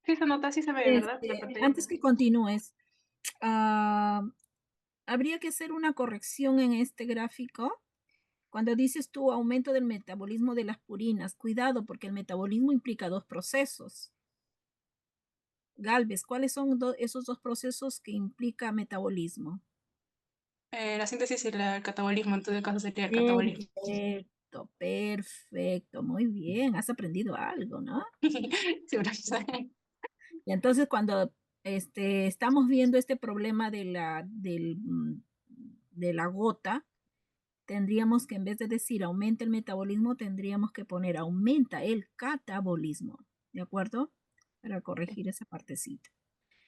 Sí se nota, sí se ve, ¿verdad? La pantalla. Antes que continúes, ah, habría que hacer una corrección en este gráfico. Cuando dices tú aumento del metabolismo de las purinas, cuidado porque el metabolismo implica dos procesos. Galvez, ¿cuáles son esos dos procesos que implica metabolismo? La síntesis y el catabolismo, en todo caso sería el catabolismo. Perfecto, perfecto, muy bien, has aprendido algo, ¿no? Sí, profesor. Y entonces cuando estamos viendo este problema de la gota, tendríamos que en vez de decir aumenta el metabolismo, tendríamos que poner aumenta el catabolismo, ¿de acuerdo? Para corregir esa partecita.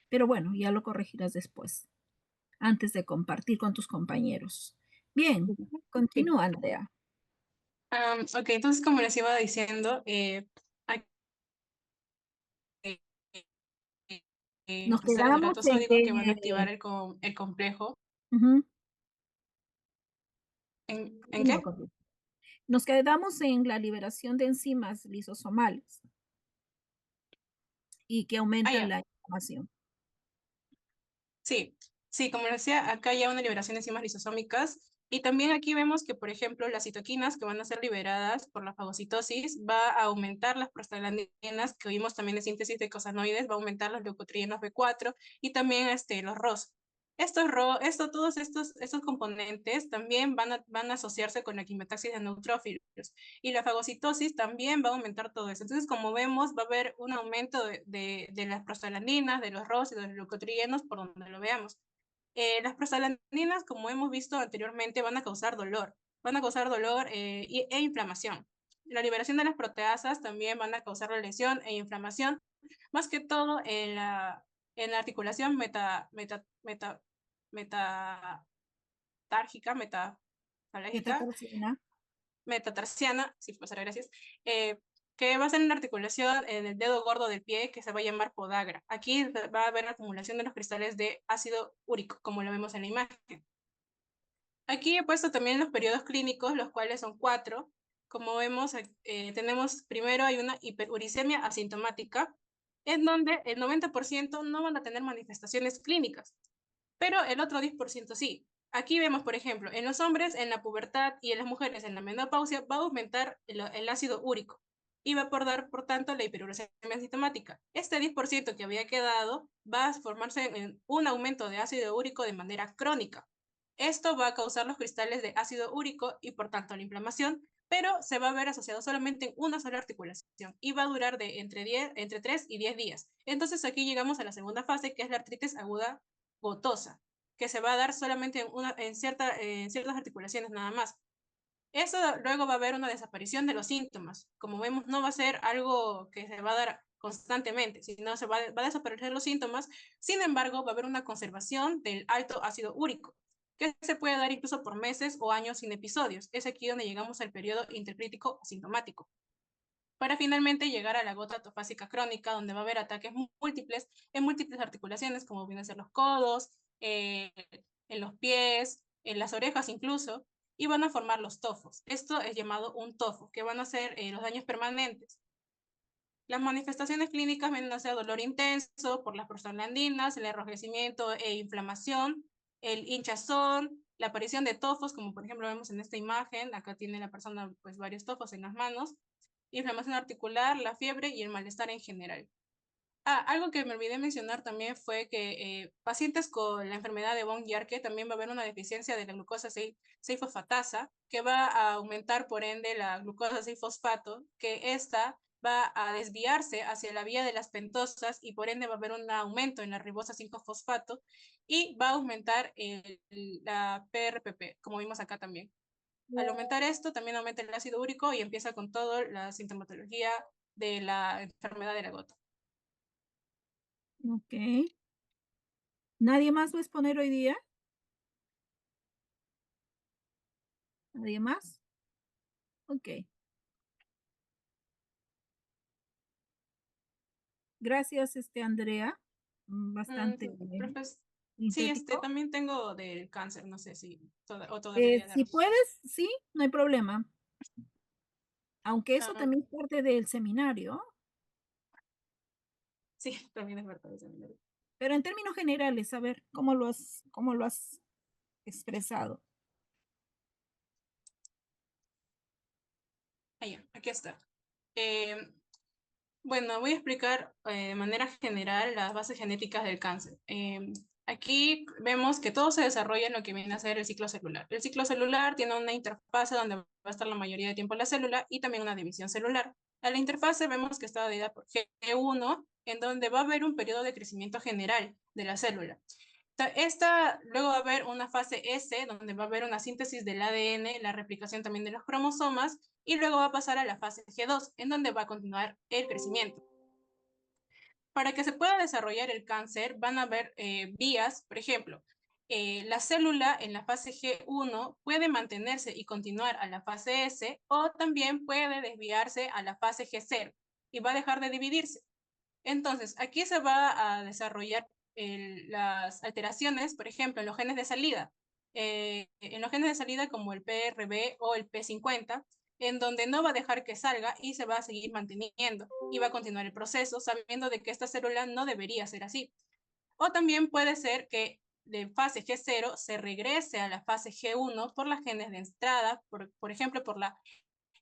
Pero bueno, ya lo corregirás después, antes de compartir con tus compañeros. Bien, Sí. continúa, Andrea. Ok, entonces como les iba diciendo, aquí, Nos los cristales quedamos dorato en sódico que van a activar el complejo. ujú, ¿En continúa, qué? continúa. Nos quedamos en la liberación de enzimas lisosomales y que Ah, aumentan ya. la inflamación. Sí, sí, como les decía, acá hay una liberación de enzimas lisosómicas y también aquí vemos que, por ejemplo, las citoquinas que van a ser liberadas por la fagocitosis va a aumentar las prostaglandinas que vimos también de síntesis de cosanoides, va a aumentar los leucotrienos B4 y también los ROS. Todos estos componentes también van a asociarse con la quimiotaxis de neutrófilos y la fagocitosis también va a aumentar todo eso. Entonces, como vemos, va a haber un aumento de las prostaglandinas, de los ROS y de los leucotrienos por donde lo veamos. Las prostaglandinas, como hemos visto anteriormente, van a causar dolor e inflamación. La liberación de las proteasas también van a causar la lesión e inflamación, más que todo en la articulación metatárgica, metafalágica, Metatarsiana. metatarsiana, sí, pasará, gracias, que va a ser una articulación en el dedo gordo del pie que se va a llamar podagra. Aquí va a haber acumulación de los cristales de ácido úrico, como lo vemos en la imagen. Aquí he puesto también los periodos clínicos, los cuales son 4. Como vemos, tenemos primero hay una hiperuricemia asintomática, en donde el 90% no van a tener manifestaciones clínicas, pero el otro 10% sí. Aquí vemos, por ejemplo, en los hombres en la pubertad y en las mujeres en la menopausia va a aumentar el ácido úrico y va a dar, por tanto, la hiperuricemia asintomática. Este 10% que había quedado va a formarse en un aumento de ácido úrico de manera crónica. Esto va a causar los cristales de ácido úrico y, por tanto, la inflamación, pero se va a ver asociado solamente en una sola articulación y va a durar de entre 3 y 10 días. Entonces aquí llegamos a la segunda fase, que es la artritis aguda gotosa, que se va a dar solamente en ciertas articulaciones nada más. Eso luego va a haber una desaparición de los síntomas. Como vemos, no va a ser algo que se va a dar constantemente, sino va a desaparecer los síntomas. Sin embargo, va a haber una conservación del alto ácido úrico, que se puede dar incluso por meses o años sin episodios. Es aquí donde llegamos al periodo intercrítico asintomático, para finalmente llegar a la gota atofásica crónica, donde va a haber ataques múltiples en múltiples articulaciones, como vienen a ser los codos, en los pies, en las orejas incluso, y van a formar los tofos. Esto es llamado un tofo, que van a ser los daños permanentes. Las manifestaciones clínicas vienen a ser dolor intenso por las prostaglandinas, el enrojecimiento e inflamación, el hinchazón, la aparición de tofos, como por ejemplo vemos en esta imagen, acá tiene la persona pues varios tofos en las manos, inflamación articular, la fiebre y el malestar en general. Algo que me olvidé mencionar también fue que pacientes con la enfermedad de von Guerke también va a haber una deficiencia de la glucosa 6-fosfatasa, que va a aumentar por ende la glucosa 6-fosfato, que esta va a desviarse hacia la vía de las pentosas y por ende va a haber un aumento en la ribosa 5-fosfato y va a aumentar la PRPP, como vimos acá también. Al aumentar esto, también aumenta el ácido úrico y empieza con toda la sintomatología de la enfermedad de la gota. Ok. ¿Nadie más va a exponer hoy día? ¿Nadie más? Ok. Gracias, Andrea. Bastante Profes, sí, sintético. también tengo del cáncer, no sé si o todavía Si darlo. puedes, sí, no hay problema. Aunque eso Ah, también es parte del seminario. Sí, también es verdad. Eso es verdad. Pero en términos generales, a ver, cómo lo has expresado? Ah, ya, aquí está. Eh, Bueno, voy a explicar de manera general las bases genéticas del cáncer. Aquí vemos que todo se desarrolla en lo que viene a ser el ciclo celular. El ciclo celular tiene una interfase donde va a estar la mayoría del tiempo la célula y también una división celular. A la interfase vemos que está dividida por G1, en donde va a haber un periodo de crecimiento general de la célula. Luego va a haber una fase S, donde va a haber una síntesis del ADN, la replicación también de los cromosomas, y luego va a pasar a la fase G2, en donde va a continuar el crecimiento. Para que se pueda desarrollar el cáncer, van a haber vías, por ejemplo, la célula en la fase G1 puede mantenerse y continuar a la fase S, o también puede desviarse a la fase G0 y va a dejar de dividirse. Entonces, aquí se va a desarrollar las alteraciones, por ejemplo, en los genes de salida. En los genes de salida como el PRB o el P50, en donde no va a dejar que salga y se va a seguir manteniendo y va a continuar el proceso sabiendo de que esta célula no debería ser así. O también puede ser que de fase G0 se regrese a la fase G1 por las genes de entrada, por ejemplo, por la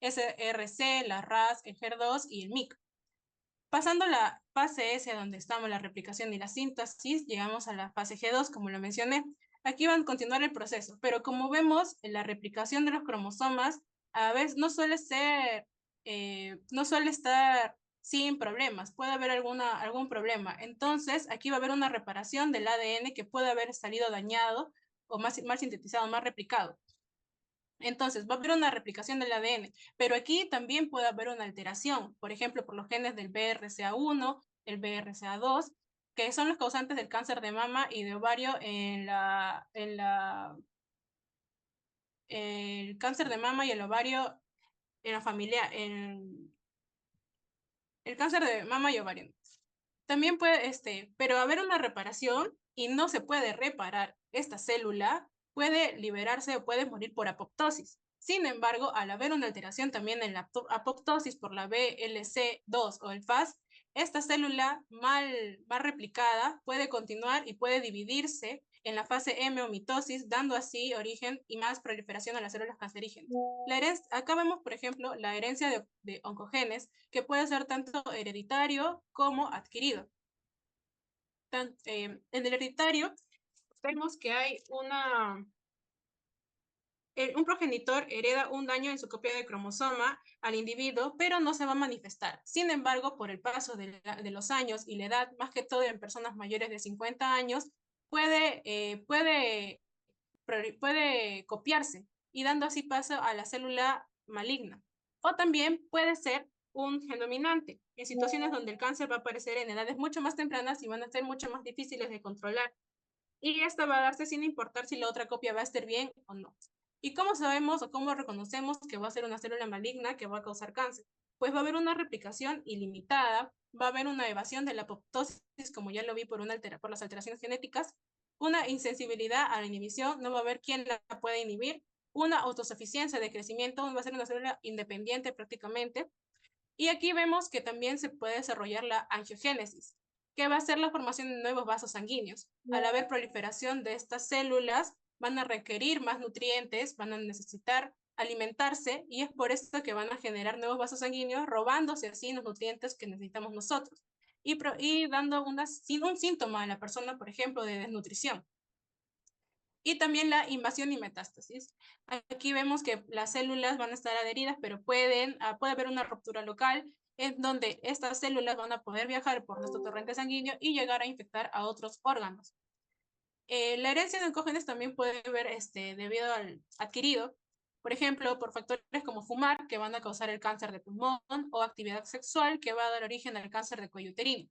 SRC, la RAS, el HER2 y el MYC. Pasando la fase S, donde estamos la replicación y la síntesis, llegamos a la fase G2, como lo mencioné. Aquí van a continuar el proceso, pero como vemos, la replicación de los cromosomas a veces no suele estar sin problemas, puede haber algún problema. Entonces, aquí va a haber una reparación del ADN que puede haber salido dañado o mal sintetizado, más replicado. Entonces, va a haber una replicación del ADN, pero aquí también puede haber una alteración, por ejemplo, por los genes del BRCA1, el BRCA2, que son los causantes del cáncer de mama y de ovario el cáncer de mama y el ovario en la familia, el cáncer de mama y ovario. También puede, pero haber una reparación y no se puede reparar esta célula, puede liberarse o puede morir por apoptosis. Sin embargo, al haber una alteración también en la apoptosis por la BLC2 o el FAS, esta célula mal replicada puede continuar y puede dividirse en la fase M o mitosis, dando así origen y más proliferación a las células cancerígenas. Acá vemos, por ejemplo, la herencia de oncogenes, que puede ser tanto hereditario como adquirido. En el hereditario vemos que hay un progenitor hereda un daño en su copia de cromosoma al individuo, pero no se va a manifestar. Sin embargo, por el paso de los años y la edad, más que todo en personas mayores de 50 años, puede copiarse y dando así paso a la célula maligna. O también puede ser un gen dominante, en situaciones donde el cáncer va a aparecer en edades mucho más tempranas y van a ser mucho más difíciles de controlar. Y esta va a darse sin importar si la otra copia va a estar bien o no. ¿Y cómo sabemos o cómo reconocemos que va a ser una célula maligna que va a causar cáncer? Pues va a haber una replicación ilimitada, va a haber una evasión de la apoptosis, como ya lo vi por las alteraciones genéticas, una insensibilidad a la inhibición, no va a haber quién la puede inhibir, una autosuficiencia de crecimiento, va a ser una célula independiente prácticamente. Y aquí vemos que también se puede desarrollar la angiogénesis, que va a ser la formación de nuevos vasos sanguíneos. Al haber proliferación de estas células, van a requerir más nutrientes, van a necesitar alimentarse y es por esto que van a generar nuevos vasos sanguíneos, robándose así los nutrientes que necesitamos nosotros y dando un síntoma a la persona, por ejemplo, de desnutrición. Y también la invasión y metástasis. Aquí vemos que las células van a estar adheridas, pero puede haber una ruptura local en donde estas células van a poder viajar por nuestro torrente sanguíneo y llegar a infectar a otros órganos. La herencia de oncógenes también puede haber debido al adquirido, por ejemplo, por factores como fumar, que van a causar el cáncer de pulmón, o actividad sexual, que va a dar origen al cáncer de cuello uterino.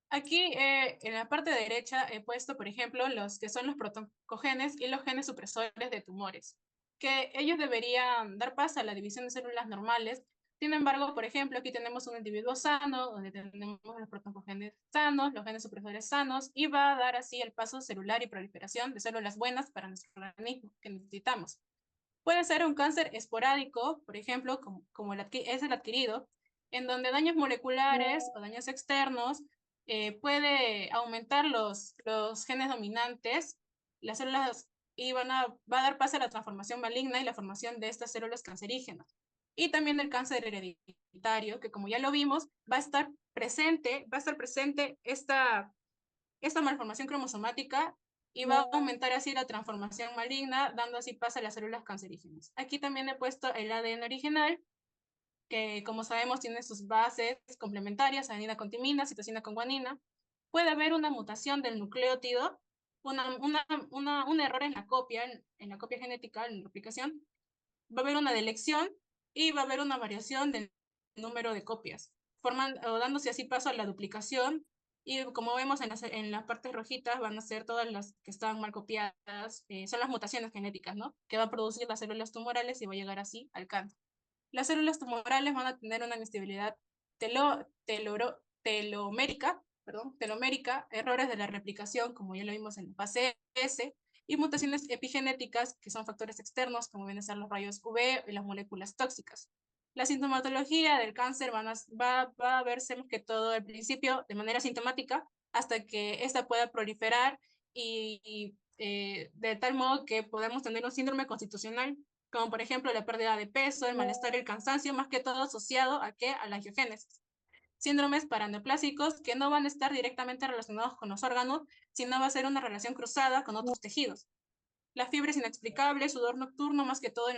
Aquí en la parte derecha he puesto, por ejemplo, los que son los protoncogenes y los genes supresores de tumores, que ellos deberían dar paso a la división de células normales. Sin embargo, por ejemplo, aquí tenemos un individuo sano, donde tenemos los protoncogenes sanos, los genes supresores sanos, y va a dar así el paso celular y proliferación de células buenas para nuestro organismo que necesitamos. Puede ser un cáncer esporádico, por ejemplo, como es el adquirido, en donde daños moleculares o daños externos puede aumentar los genes dominantes, las células y va a dar paso a la transformación maligna y la formación de estas células cancerígenas. Y también el cáncer hereditario, que como ya lo vimos, va a estar presente esta malformación cromosomática y va a aumentar así la transformación maligna, dando así paso a las células cancerígenas. Aquí también he puesto el ADN original, que como sabemos tiene sus bases complementarias, adenina con timina, citosina con guanina. Puede haber una mutación del nucleótido, un error en la copia genética, en la replicación, va a haber una delección y va a haber una variación del número de copias, o dándose así paso a la duplicación. Y como vemos en las partes rojitas, van a ser todas las que están mal copiadas, son las mutaciones genéticas, ¿no? Que va a producir las células tumorales y va a llegar así al cáncer. Las células tumorales van a tener una inestabilidad telomérica, errores de la replicación, como ya lo vimos en la fase S, y mutaciones epigenéticas, que son factores externos, como vienen a ser los rayos UV y las moléculas tóxicas. La sintomatología del cáncer va a verse más que todo al principio de manera sintomática, hasta que ésta pueda proliferar de tal modo que podemos tener un síndrome constitucional, como por ejemplo la pérdida de peso, el malestar y el cansancio, más que todo asociado a qué? A la angiogénesis. Síndromes paraneoplásicos que no van a estar directamente relacionados con los órganos, sino va a ser una relación cruzada con otros tejidos. La fiebre es inexplicable, sudor nocturno, más que todo en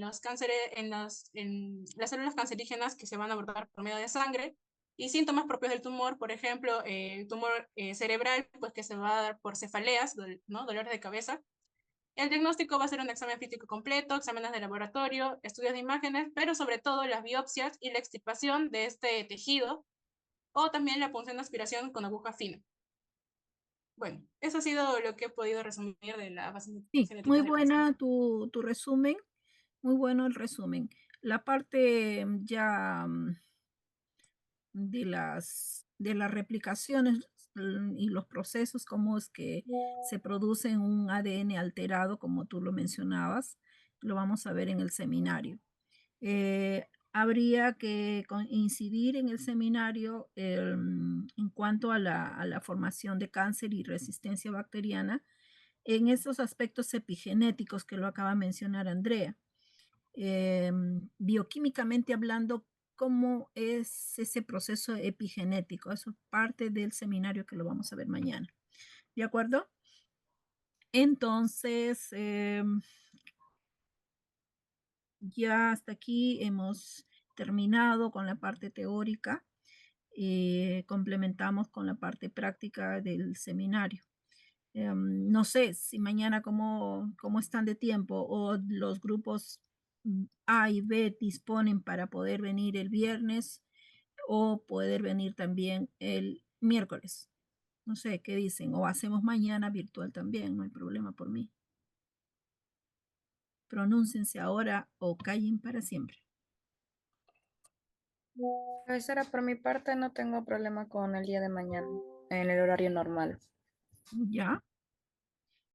los cánceres, en las células cancerígenas que se van a abordar por medio de sangre, y síntomas propios del tumor, por ejemplo, el tumor cerebral, pues que se va a dar por cefaleas, ¿no? Dolores de cabeza. El diagnóstico va a ser un examen físico completo, exámenes de laboratorio, estudios de imágenes, pero sobre todo las biopsias y la extirpación de este tejido, o también la punción de aspiración con aguja fina. Bueno, eso ha sido lo que he podido resumir de la base Sí, muy genética del cáncer. buena tu resumen, muy bueno el resumen. La parte ya de las replicaciones y los procesos, cómo es que se produce un ADN alterado, como tú lo mencionabas, lo vamos a ver en el seminario. Habría que incidir en el seminario en cuanto a la formación de cáncer y resistencia bacteriana en esos aspectos epigenéticos que lo acaba de mencionar Andrea. Bioquímicamente hablando, cómo es ese proceso epigenético. Eso es parte del seminario que lo vamos a ver mañana. ¿De acuerdo? Entonces, ya hasta aquí hemos terminado con la parte teórica. Complementamos con la parte práctica del seminario. No sé si mañana cómo están de tiempo o los grupos A y B disponen para poder venir el viernes o poder venir también el miércoles. No sé qué dicen, o hacemos mañana virtual también, no hay problema por mí. Pronúnciense ahora o callen para siempre. Profesora, por mi parte no tengo problema con el día de mañana, en el horario normal. ¿Ya?